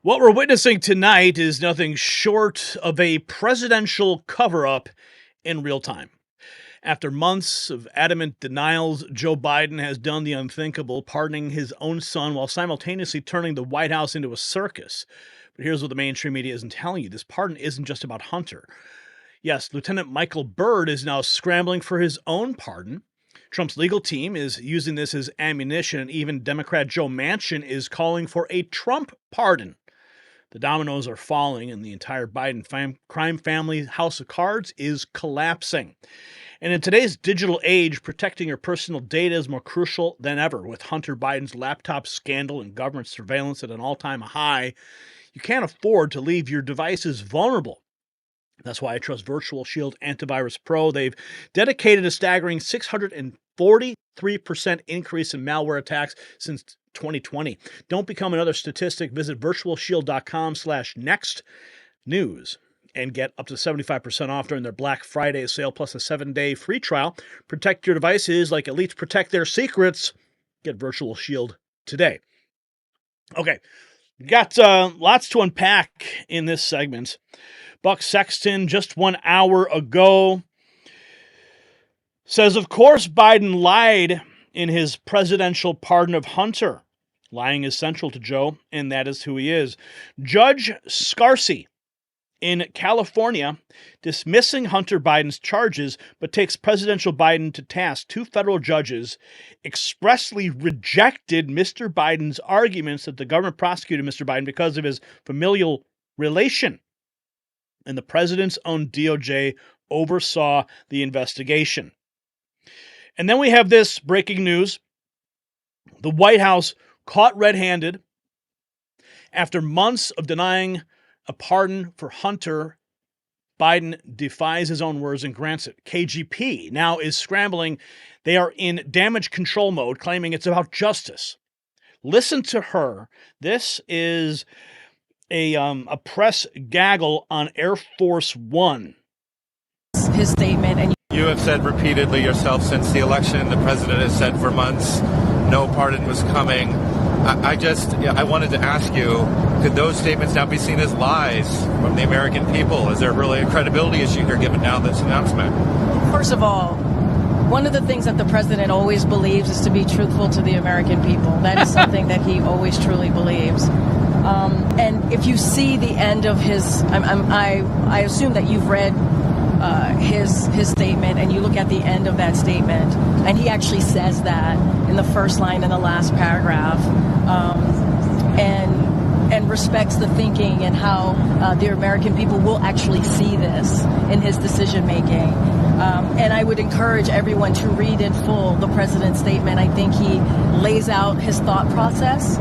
What we're witnessing tonight is nothing short of a presidential cover-up in real time. After months of adamant denials, Joe Biden has done the unthinkable, pardoning his own son while simultaneously turning the White House into a circus. But here's what the mainstream media isn't telling you. This pardon isn't just about Hunter. Yes, Lieutenant Michael Byrd is now scrambling for his own pardon. Trump's legal team is using this as ammunition, and even Democrat Joe Manchin is calling for a Trump pardon. The dominoes are falling, and the entire Biden crime family house of cards is collapsing. And in today's digital age, protecting your personal data is more crucial than ever. With Hunter Biden's laptop scandal and government surveillance at an all-time high, you can't afford to leave your devices vulnerable. That's why I trust VirtualShield Antivirus Pro. They've dedicated a staggering 643% increase in malware attacks since 2020. Don't become another statistic. Visit virtualshield.com/next news and get up to 75% off during their Black Friday sale, plus a 7-day free trial. Protect your devices like elites protect their secrets. Get Virtual Shield today. Okay, we got lots to unpack in this segment. Buck Sexton, just 1 hour ago, says, of course, Biden lied in his presidential pardon of Hunter. Lying is central to Joe, and that is who he is. Judge Scarcy in California dismissing Hunter Biden's charges, but takes presidential Biden to task. 2 federal judges expressly rejected Mr. Biden's arguments that the government prosecuted Mr. Biden because of his familial relation. And the president's own DOJ oversaw the investigation. And then we have this breaking news. The White House caught red-handed after months of denying a pardon for Hunter. Biden defies his own words and grants it. KGP now is scrambling. They are in damage control mode, claiming it's about justice. Listen to her. This is a press gaggle on Air Force One. His statement, and you have said repeatedly yourself since the election, the president has said for months, no pardon was coming. I wanted to ask you, could those statements now be seen as lies from the American people? Is there really a credibility issue here given now this announcement? First of all, one of the things that the president always believes is to be truthful to the American people. That is something that he always truly believes. And if you see the end of his, I assume that you've read his statement, and you look at the end of that statement, and he actually says that in the first line in the last paragraph, and respects the thinking and how the American people will actually see this in his decision making. And I would encourage everyone to read in full the president's statement. I think he lays out his thought process.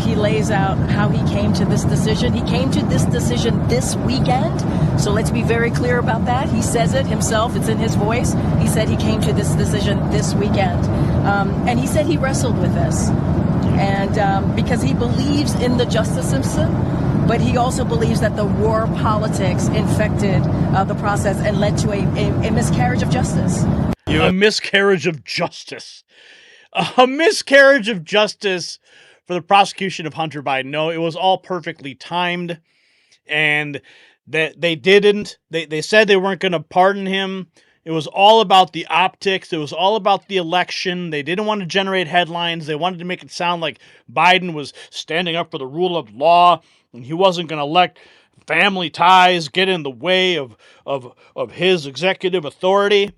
He lays out how he came to this decision. He came to this decision this weekend. So let's be very clear about that. He says it himself. It's in his voice. He said he came to this decision this weekend. And he said he wrestled with this. And because he believes in the justice system, but he also believes that the war politics infected the process and led to a miscarriage of justice. A miscarriage of justice. A miscarriage of justice for the prosecution of Hunter Biden. No, it was all perfectly timed, and that they didn't. They said they weren't going to pardon him. It was all about the optics. It was all about the election. They didn't want to generate headlines. They wanted to make it sound like Biden was standing up for the rule of law, and he wasn't going to let family ties get in the way of his executive authority.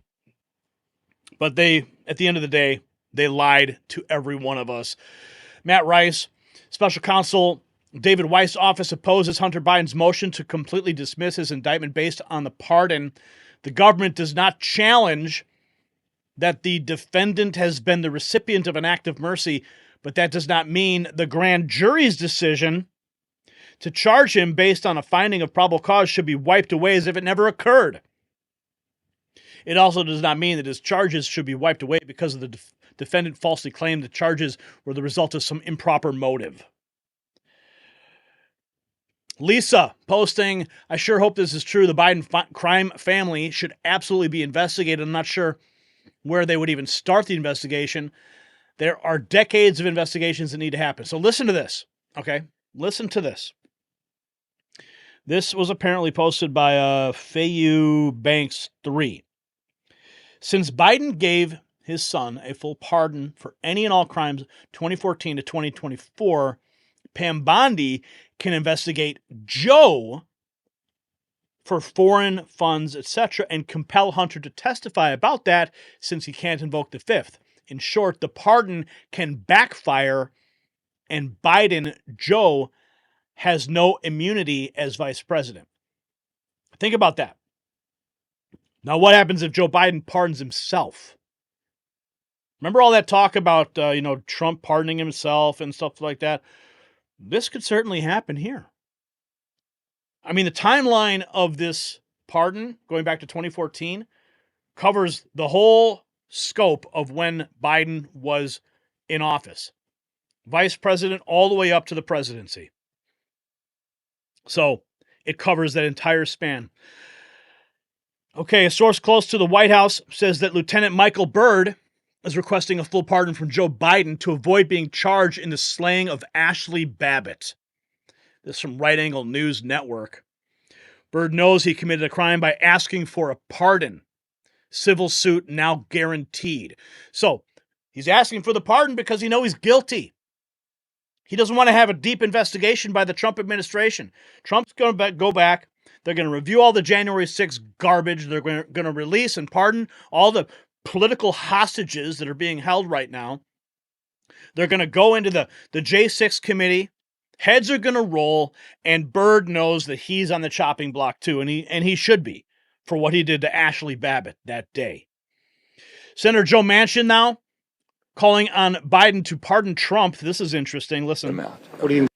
But they, at the end of the day, they lied to every one of us. Matt Rice, special counsel David Weiss's office opposes Hunter Biden's motion to completely dismiss his indictment based on the pardon. The government does not challenge that the defendant has been the recipient of an act of mercy, but that does not mean the grand jury's decision to charge him based on a finding of probable cause should be wiped away as if it never occurred. It also does not mean that his charges should be wiped away because of the defendant falsely claimed the charges were the result of some improper motive. Lisa posting, I sure hope this is true. The Biden crime family should absolutely be investigated. I'm not sure where they would even start the investigation. There are decades of investigations that need to happen. So listen to this, okay? Listen to this. This was apparently posted by Fayou Banks 3. Since Biden gave his son a full pardon for any and all crimes 2014 to 2024, Pam Bondi can investigate Joe for foreign funds, etc., and compel Hunter to testify about that since he can't invoke the fifth. In short, the pardon can backfire, and Biden, Joe, has no immunity as vice president. Think about that. Now, what happens if Joe Biden pardons himself? Remember all that talk about, Trump pardoning himself and stuff like that? This could certainly happen here. I mean, the timeline of this pardon, going back to 2014, covers the whole scope of when Biden was in office. Vice president all the way up to the presidency. So it covers that entire span. Okay, a source close to the White House says that Lieutenant Michael Byrd is requesting a full pardon from Joe Biden to avoid being charged in the slaying of Ashli Babbitt. This is from Right Angle News Network. Byrd knows he committed a crime by asking for a pardon. Civil suit now guaranteed. So he's asking for the pardon because he knows he's guilty. He doesn't want to have a deep investigation by the Trump administration. Trump's going to go back. They're going to review all the January 6th garbage. They're going to release and pardon all the political hostages that are being held right now. They're going to go into the J6 committee. Heads are going to roll, and Byrd knows that he's on the chopping block too, and he should be for what he did to Ashli Babbitt that day. Senator Joe Manchin now calling on Biden to pardon Trump. This is interesting. Listen. What do you?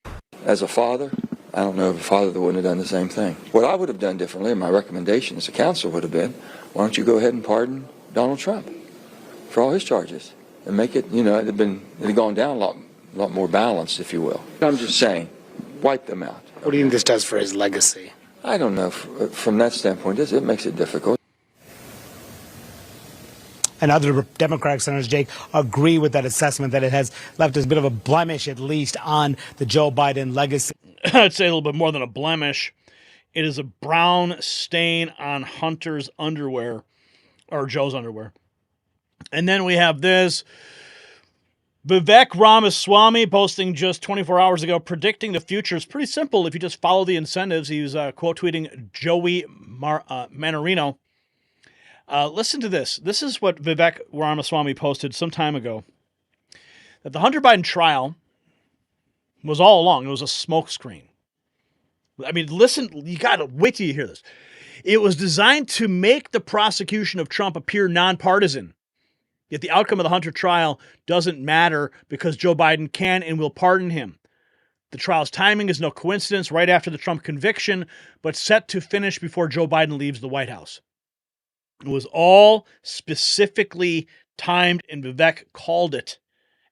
As a father, I don't know of a father that wouldn't have done the same thing. What I would have done differently, and my recommendation as a counsel would have been, why don't you go ahead and pardon Donald Trump for all his charges and make it, it had gone down a lot more balanced, if you will. I'm just saying, wipe them out. What do you think this does for his legacy? I don't know. From that standpoint, it makes it difficult. And other Democratic senators, Jake, agree with that assessment that it has left a bit of a blemish, at least, on the Joe Biden legacy. I'd say a little bit more than a blemish. It is a brown stain on Hunter's underwear, or Joe's underwear. And then we have this. Vivek Ramaswamy posting just 24 hours ago, predicting the future. It's pretty simple if you just follow the incentives. He was quote tweeting Joey Manarino. Listen to this. This is what Vivek Ramaswamy posted some time ago. That the Hunter Biden trial was all along. It was a smokescreen. I mean, listen, you got to wait till you hear this. It was designed to make the prosecution of Trump appear nonpartisan. Yet the outcome of the Hunter trial doesn't matter because Joe Biden can and will pardon him. The trial's timing is no coincidence, right after the Trump conviction, but set to finish before Joe Biden leaves the White House. It was all specifically timed, and Vivek called it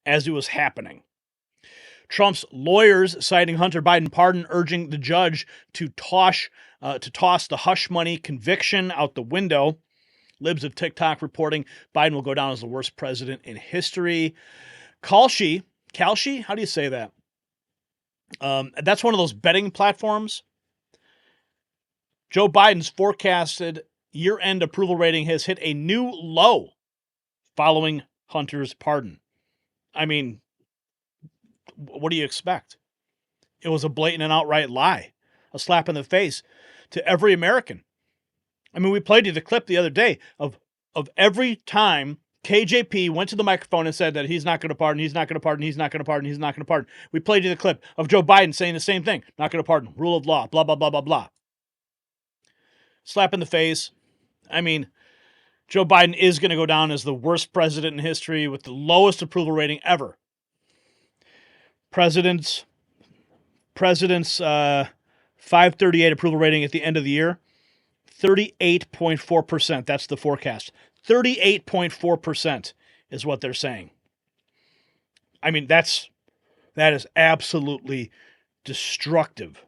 as it was happening. Trump's lawyers citing Hunter Biden pardon, urging the judge to toss the hush money conviction out the window. Libs of TikTok reporting Biden will go down as the worst president in history. Kalshi, how do you say that? That's one of those betting platforms. Joe Biden's forecasted year-end approval rating has hit a new low following Hunter's pardon. I mean, what do you expect? It was a blatant and outright lie, a slap in the face to every American. I mean, we played you the clip the other day of every time KJP went to the microphone and said that he's not going to pardon, he's not going to pardon, he's not going to pardon, he's not going to pardon. We played you the clip of Joe Biden saying the same thing, not going to pardon, rule of law, blah, blah, blah, blah, blah. Slap in the face. I mean, Joe Biden is going to go down as the worst president in history with the lowest approval rating ever. President's 538 approval rating at the end of the year. 38.4%. That's the forecast. 38.4% is what they're saying. I mean, that is absolutely destructive.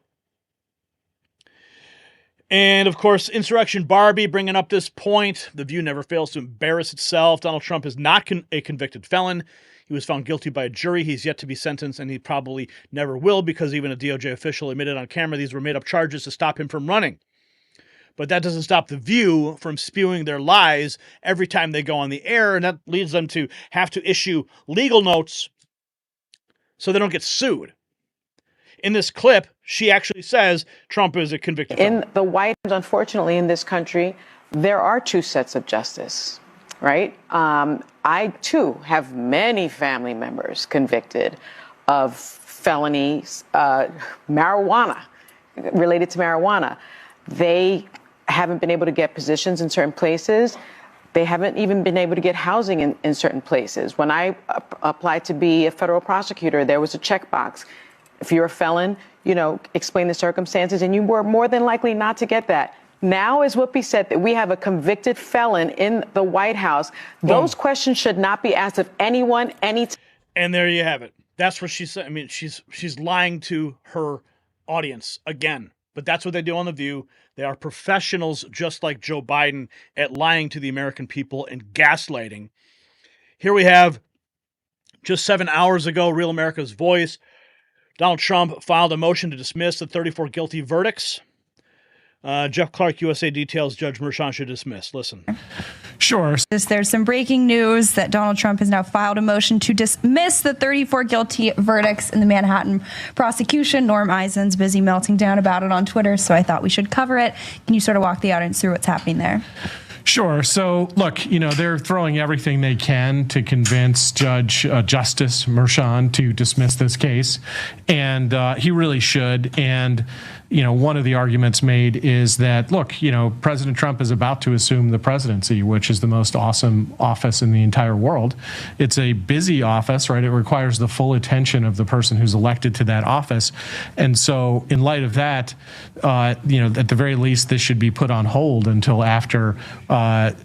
And, of course, Insurrection Barbie bringing up this point. The View never fails to embarrass itself. Donald Trump is not a convicted felon. He was found guilty by a jury. He's yet to be sentenced, and he probably never will, because even a DOJ official admitted on camera these were made-up charges to stop him from running. But that doesn't stop The View from spewing their lies every time they go on the air, and that leads them to have to issue legal notes so they don't get sued. In this clip, she actually says Trump is a convicted felon. In the White House, unfortunately, in this country, there are two sets of justice, right? I, too, have many family members convicted of felonies, marijuana, related to marijuana. They haven't been able to get positions in certain places. They haven't even been able to get housing in certain places. When I applied to be a federal prosecutor, there was a checkbox. If you're a felon, explain the circumstances, and you were more than likely not to get that. Now, as Whoopi said, that we have a convicted felon in the White House. Those questions should not be asked of anyone, anytime. And there you have it. That's what she said. I mean, she's lying to her audience again. But that's what they do on The View. They are professionals, just like Joe Biden, at lying to the American people and gaslighting. Here we have, just 7 hours ago, Real America's Voice. Donald Trump filed a motion to dismiss the 34 guilty verdicts. Jeff Clark, USA details Judge Merchan should dismiss. Listen. Sure. There's some breaking news that Donald Trump has now filed a motion to dismiss the 34 guilty verdicts in the Manhattan prosecution. Norm Eisen's busy melting down about it on Twitter, so I thought we should cover it. Can you sort of walk the audience through what's happening there? Sure. So, look, they're throwing everything they can to convince Justice Merchan to dismiss this case, and he really should. And one of the arguments made is that, look, President Trump is about to assume the presidency, which is the most awesome office in the entire world. It's a busy office, right? It requires the full attention of the person who's elected to that office. And so in light of that, at the very least, this should be put on hold until after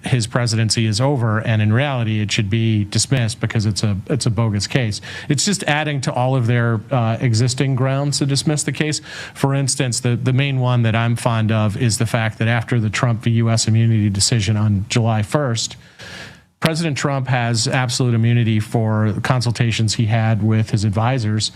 his presidency is over. And in reality, it should be dismissed because it's a bogus case. It's just adding to all of their existing grounds to dismiss the case. For instance, the main one that I'm fond of is the fact that after the Trump v. U.S. immunity decision on July 1st, President Trump has absolute immunity for consultations he had with his advisors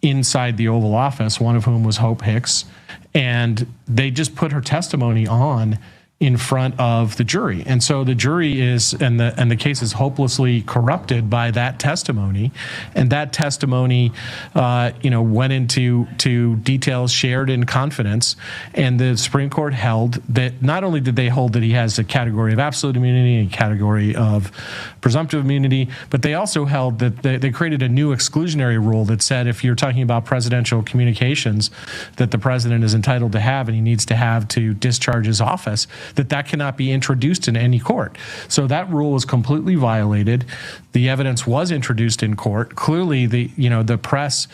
inside the Oval Office, one of whom was Hope Hicks, and they just put her testimony on in front of the jury. And so the jury is, and the case is hopelessly corrupted by that testimony. And that testimony, went into details shared in confidence. And the Supreme Court held that not only did they hold that he has a category of absolute immunity and a category of presumptive immunity, but they also held that they created a new exclusionary rule that said if you're talking about presidential communications that the president is entitled to have and he needs to have to discharge his office, that cannot be introduced in any court. So that rule was completely violated. The evidence was introduced in court. Clearly, the press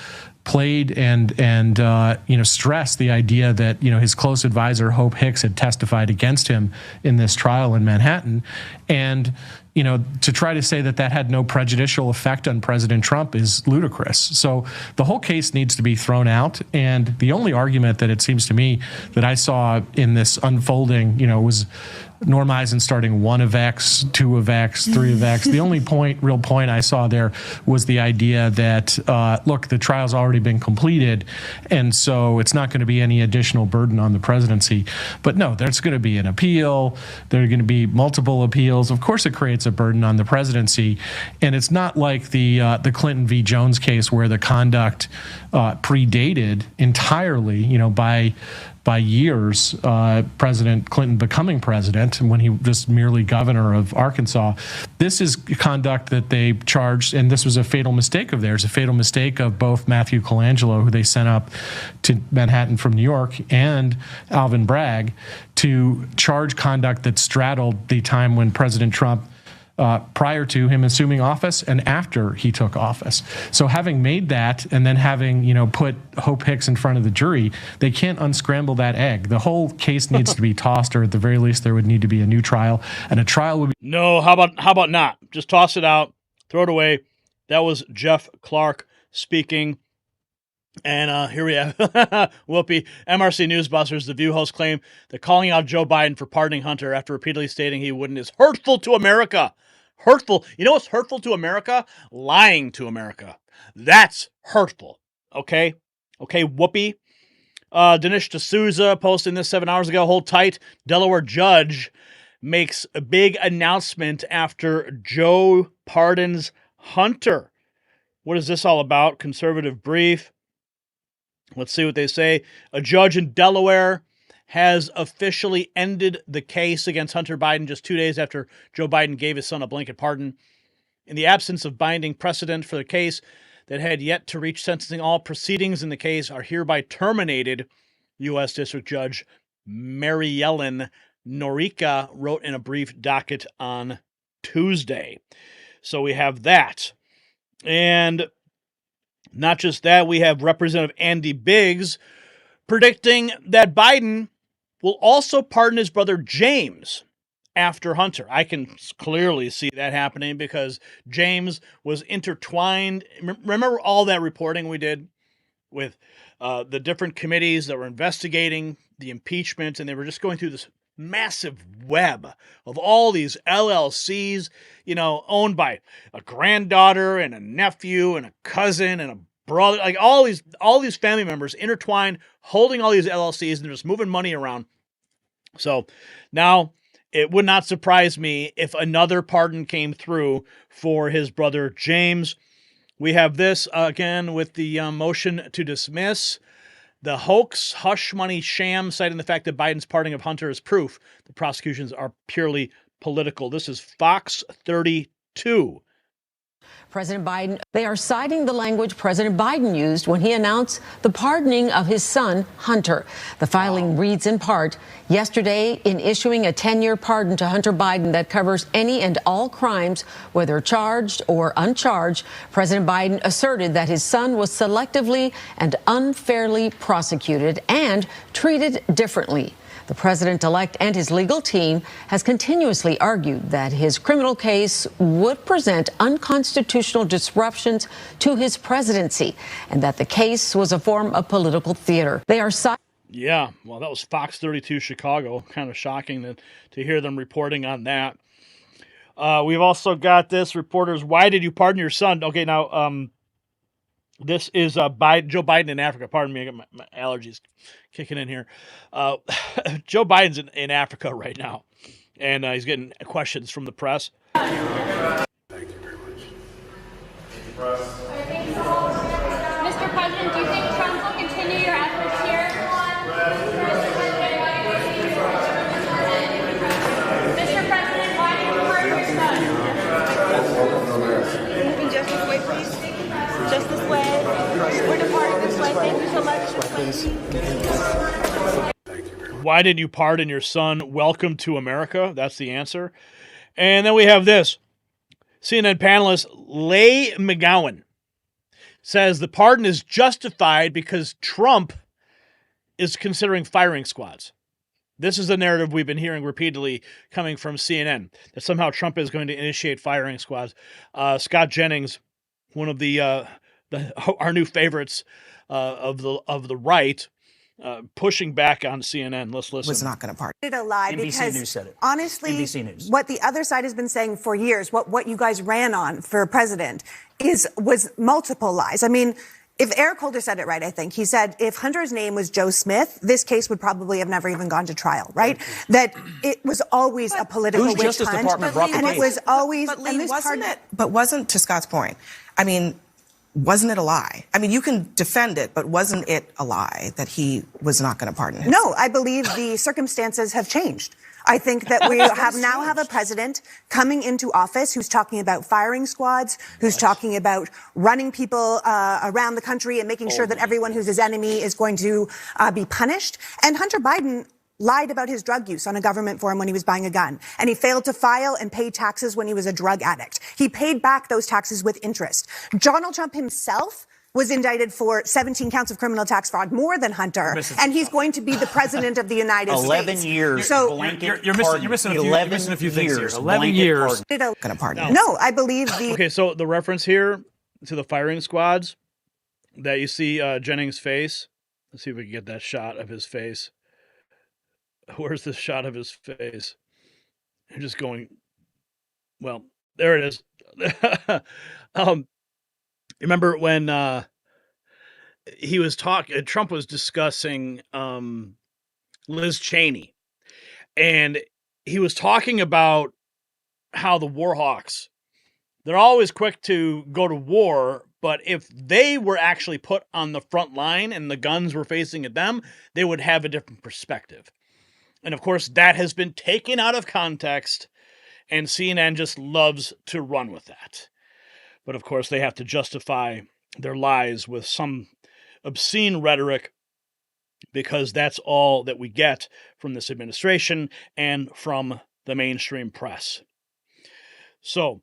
played and stressed the idea that his close advisor Hope Hicks had testified against him in this trial in Manhattan, and to try to say that had no prejudicial effect on President Trump is ludicrous. So the whole case needs to be thrown out. And the only argument that it seems to me that I saw in this unfolding, was Norm Eisen starting 1 of X, 2 of X, 3 of X. The only real point I saw there was the idea that, look, the trial's already been completed, and so it's not going to be any additional burden on the presidency. But no, there's going to be an appeal. There are going to be multiple appeals. Of course, it creates a burden on the presidency, and it's not like the Clinton v. Jones case where the conduct predated entirely, by years, President Clinton becoming president when he was merely governor of Arkansas. This is conduct that they charged, and this was a fatal mistake of theirs, a fatal mistake of both Matthew Colangelo, who they sent up to Manhattan from New York, and Alvin Bragg, to charge conduct that straddled the time when President Trump prior to him assuming office and after he took office. So having made that and then having, put Hope Hicks in front of the jury, they can't unscramble that egg. The whole case needs to be tossed, or at the very least there would need to be a new trial, and a trial would be... No, how about not? Just toss it out, throw it away. That was Jeff Clark speaking. And here we have Whoopi, MRC Newsbusters. The View host claimed that calling out Joe Biden for pardoning Hunter after repeatedly stating he wouldn't is hurtful to America. Hurtful. You know what's hurtful to America? Lying to America. That's hurtful. Okay? Okay, whoopee. Dinesh D'Souza posting this 7 hours ago. Hold tight. Delaware judge makes a big announcement after Joe pardons Hunter. What is this all about? Conservative brief. Let's see what they say. A judge in Delaware has officially ended the case against Hunter Biden just 2 days after Joe Biden gave his son a blanket pardon. In the absence of binding precedent for the case that had yet to reach sentencing, all proceedings in the case are hereby terminated, U.S. District Judge Mary Ellen Norica wrote in a brief docket on Tuesday. So we have that. And not just that, we have Representative Andy Biggs predicting that Biden will also pardon his brother James after Hunter. I can clearly see that happening because James was intertwined. Remember all that reporting we did with the different committees that were investigating the impeachment, and they were just going through this massive web of all these LLCs, owned by a granddaughter and a nephew and a cousin and a brother, like all these family members intertwined, holding all these LLCs, and they're just moving money around. So now it would not surprise me if another pardon came through for his brother James. We have this again with the motion to dismiss the hoax hush money sham, citing the fact that Biden's pardoning of Hunter is proof the prosecutions are purely political. This is Fox 32. President Biden, they are citing the language President Biden used when he announced the pardoning of his son, Hunter. The filing reads in part, yesterday, in issuing a 10-year pardon to Hunter Biden that covers any and all crimes, whether charged or uncharged, President Biden asserted that his son was selectively and unfairly prosecuted and treated differently. The president-elect and his legal team has continuously argued that his criminal case would present unconstitutional disruptions to his presidency and that the case was a form of political theater. They are Yeah, well, that was Fox 32 Chicago. Kind of shocking to hear them reporting on that. We've also got this, reporters, why did you pardon your son? Okay, now, this is Joe Biden in Africa. Pardon me, I got my allergies kicking in here. Joe Biden's in Africa right now, and he's getting questions from the press. Thank you very much. Mr. President, do you think Trump will continue your efforts here? Mr. President, why did you pardon your son? Moving just this way, please. Just this way. We're departing this way. Thank you so much. Why did you pardon your son? Welcome to America. That's the answer. And then we have this. CNN panelist Leigh McGowan says the pardon is justified because Trump is considering firing squads. This is the narrative we've been hearing repeatedly coming from CNN, that somehow Trump is going to initiate firing squads. Scott Jennings, one of our new favorites of the right, pushing back on CNN. Let's listen. Was not going to pardon. It's a lie NBC because News said it. Honestly, NBC News. What the other side has been saying for years, what you guys ran on for president, was multiple lies. I mean, if Eric Holder said it right, I think he said if Hunter's name was Joe Smith, this case would probably have never even gone to trial, right? That it was always a political witch Justice hunt, Department brought the and case? it was always. But Lee, and this wasn't part, it? But wasn't, to Scott's point, I mean, wasn't it a lie? I mean, you can defend it, but wasn't it a lie that he was not going to pardon him? No, I believe the circumstances have changed. I think that we have a president coming into office who's talking about firing squads, who's talking about running people around the country and making sure that everyone who's his enemy is going to be punished. And Hunter Biden lied about his drug use on a government forum when he was buying a gun. And he failed to file and pay taxes when he was a drug addict. He paid back those taxes with interest. Donald Trump himself was indicted for 17 counts of criminal tax fraud, more than Hunter, and he's going to be the president of the United 11 States. years. So You're missing a few things here. 11 years. Going to pardon him. No, I believe the. Okay, so the reference here to the firing squads that you see Jennings' face. Let's see if we can get that shot of his face. Where's the shot of his face? I'm just going. Well, There it is. Remember when Trump was discussing Liz Cheney, and he was talking about how the war hawks, they're always quick to go to war, but if they were actually put on the front line and the guns were facing at them, they would have a different perspective. And of course, that has been taken out of context, and CNN just loves to run with that. But of course, they have to justify their lies with some obscene rhetoric, because that's all that we get from this administration and from the mainstream press. So,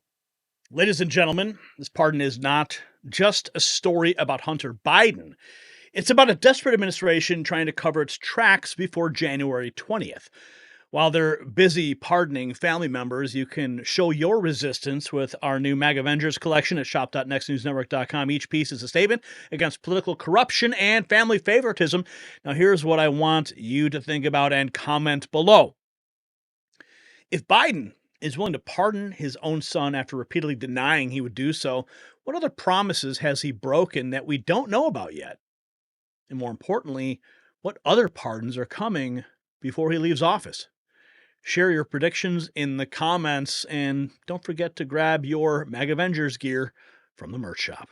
ladies and gentlemen, this pardon is not just a story about Hunter Biden. It's about a desperate administration trying to cover its tracks before January 20th. While they're busy pardoning family members, you can show your resistance with our new MAG Avengers collection at shop.nextnewsnetwork.com. Each piece is a statement against political corruption and family favoritism. Now, here's what I want you to think about and comment below. If Biden is willing to pardon his own son after repeatedly denying he would do so, what other promises has he broken that we don't know about yet? And more importantly, what other pardons are coming before he leaves office? Share your predictions in the comments, and don't forget to grab your MAG Avengers gear from the merch shop.